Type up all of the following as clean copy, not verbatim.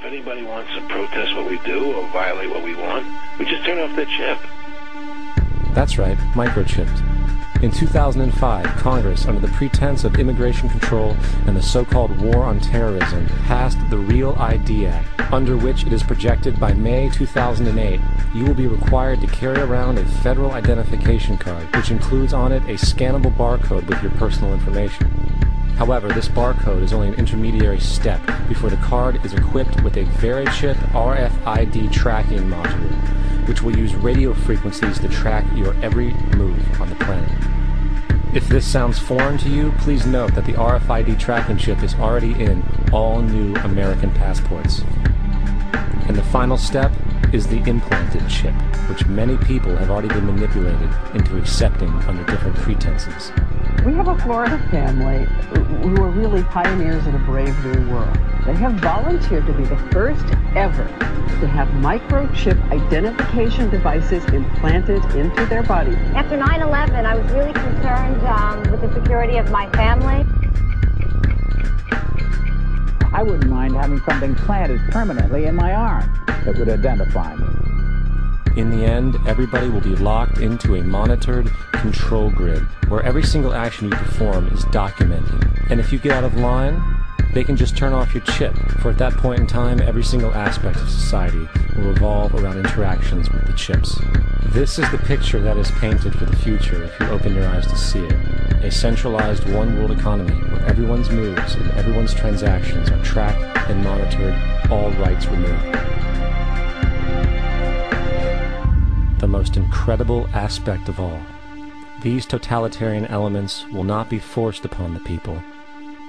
anybody wants to protest what we do or violate what we want, we just turn off their chip. That's right, microchipped. In 2005, Congress, under the pretense of immigration control and the so-called War on Terrorism, passed the Real ID Act, under which it is projected by May 2008, you will be required to carry around a federal identification card, which includes on it a scannable barcode with your personal information. However, this barcode is only an intermediary step before the card is equipped with a VeriChip RFID tracking module, which will use radio frequencies to track your every move on the planet. If this sounds foreign to you, please note that the RFID tracking chip is already in all new American passports. And the final step is the implanted chip, which many people have already been manipulated into accepting under different pretenses. We have a Florida family who are really pioneers in a brave new world. They have volunteered to be the first ever to have microchip identification devices implanted into their body. After 9/11, I was really concerned with the security of my family. I wouldn't mind having something planted permanently in my arm that would identify me. In the end, everybody will be locked into a monitored control grid where every single action you perform is documented. And if you get out of line, they can just turn off your chip, for at that point in time, every single aspect of society will revolve around interactions with the chips. This is the picture that is painted for the future if you open your eyes to see it. A centralized one-world economy where everyone's moves and everyone's transactions are tracked and monitored, all rights removed. The most incredible aspect of all, these totalitarian elements will not be forced upon the people.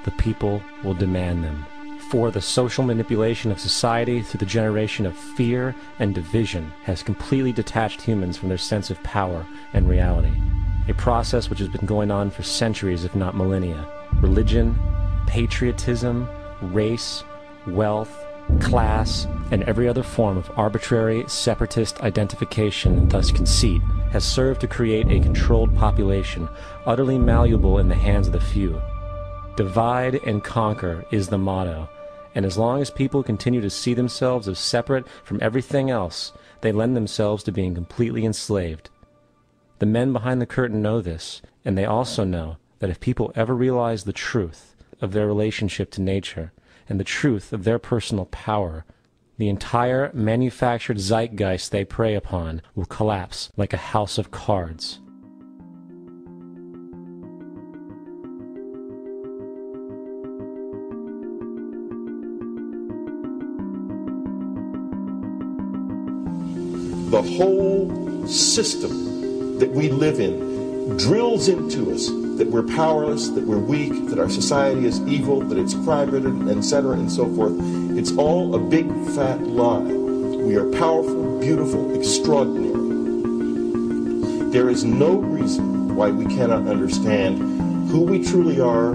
The people will demand them. For the social manipulation of society through the generation of fear and division has completely detached humans from their sense of power and reality. A process which has been going on for centuries, if not millennia. Religion, patriotism, race, wealth, class, and every other form of arbitrary, separatist identification and thus conceit has served to create a controlled population, utterly malleable in the hands of the few. Divide and conquer is the motto, and as long as people continue to see themselves as separate from everything else, they lend themselves to being completely enslaved. The men behind the curtain know this, and they also know that if people ever realize the truth of their relationship to nature, and the truth of their personal power, the entire manufactured zeitgeist they prey upon will collapse like a house of cards. The whole system that we live in drills into us that we're powerless, that we're weak, that our society is evil, that it's crime-ridden, etc., and so forth. It's all a big, fat lie. We are powerful, beautiful, extraordinary. There is no reason why we cannot understand who we truly are,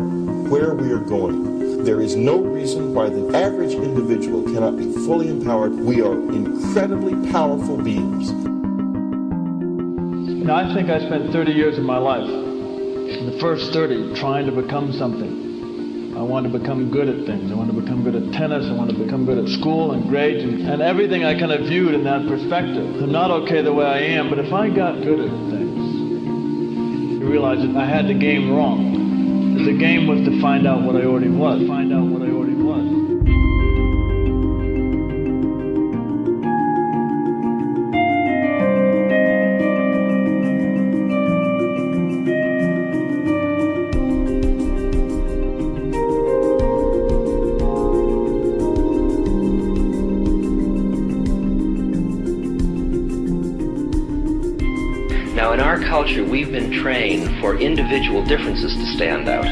where we are going. There is no reason why the average individual cannot be fully empowered. We are incredibly powerful beings. You know, I think I spent 30 years of my life, in the first 30, trying to become something. I wanted to become good at things. I wanted to become good at tennis. I wanted to become good at school and grades and everything I kind of viewed in that perspective. I'm not okay the way I am, but if I got good at things, you realize that I had the game wrong. The game was to find out what I already was. Find out what I already was. Now, in our culture, we've been trained for individual differences to stand out.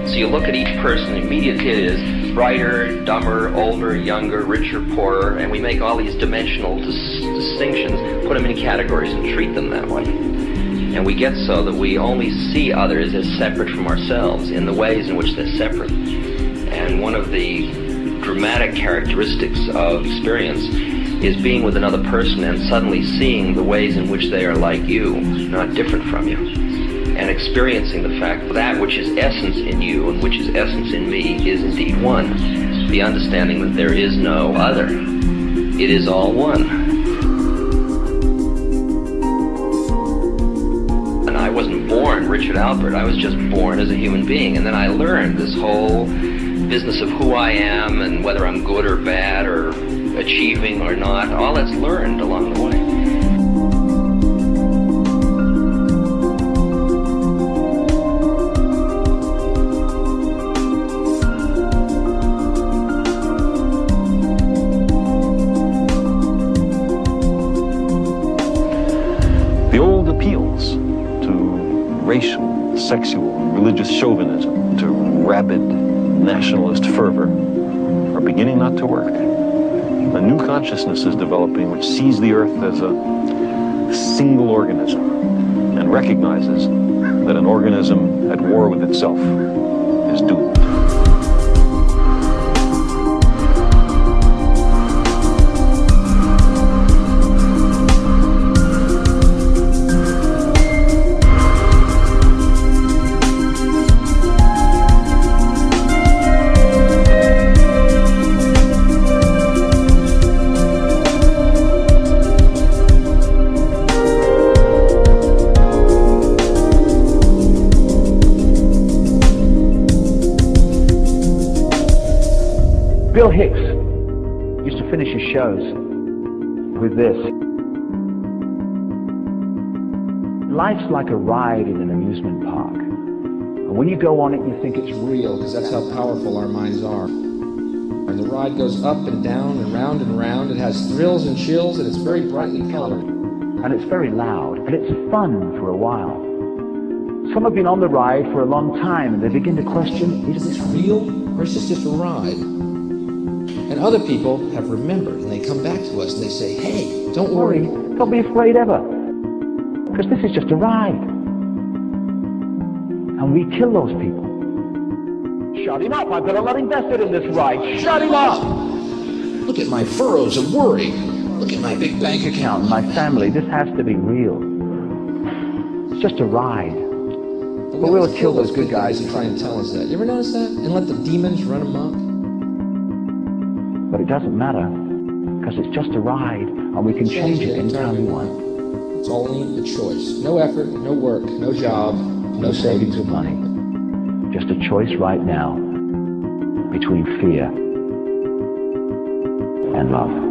So you look at each person, immediately it is brighter, dumber, older, younger, richer, poorer, and we make all these dimensional distinctions, put them in categories and treat them that way. And we get so that we only see others as separate from ourselves in the ways in which they're separate. And one of the dramatic characteristics of experience is being with another person and suddenly seeing the ways in which they are like you, not different from you, and experiencing the fact that which is essence in you and which is essence in me is indeed one. the understanding that there is no other. It is all one. And I wasn't born Richard Alpert, I was just born as a human being. And then I learned this whole business of who I am and whether I'm good or bad or achieving or not. All that's learned along the way. The old appeals to racial, sexual, religious chauvinism, to rabid nationalist fervor are beginning not to work. A new consciousness is developing which sees the earth as a single organism and recognizes that an organism at war with itself is doomed. Bill Hicks used to finish his shows with this. Life's like a ride in an amusement park. And when you go on it, you think it's real, because that's how powerful our minds are. And the ride goes up and down and round and round. It has thrills and chills, and it's very brightly colored. And it's very loud, and it's fun for a while. Some have been on the ride for a long time, and they begin to question, is this real, or is this just a ride? And other people have remembered, and they come back to us and they say, hey, don't worry. Don't be afraid ever, because this is just a ride. And we kill those people. Shut him up, I've got a lot invested in this ride. Shut him up! Look at my furrows of worry. Look at my big bank account. My family, this has to be real. It's just a ride. But we'll kill those good guys and try and tell us that. You ever notice that? And let the demons run amok? But it doesn't matter, because it's just a ride, and we can change it anytime we want. It's only a choice. No effort, no work, no job, no savings of money. Just a choice right now between fear and love.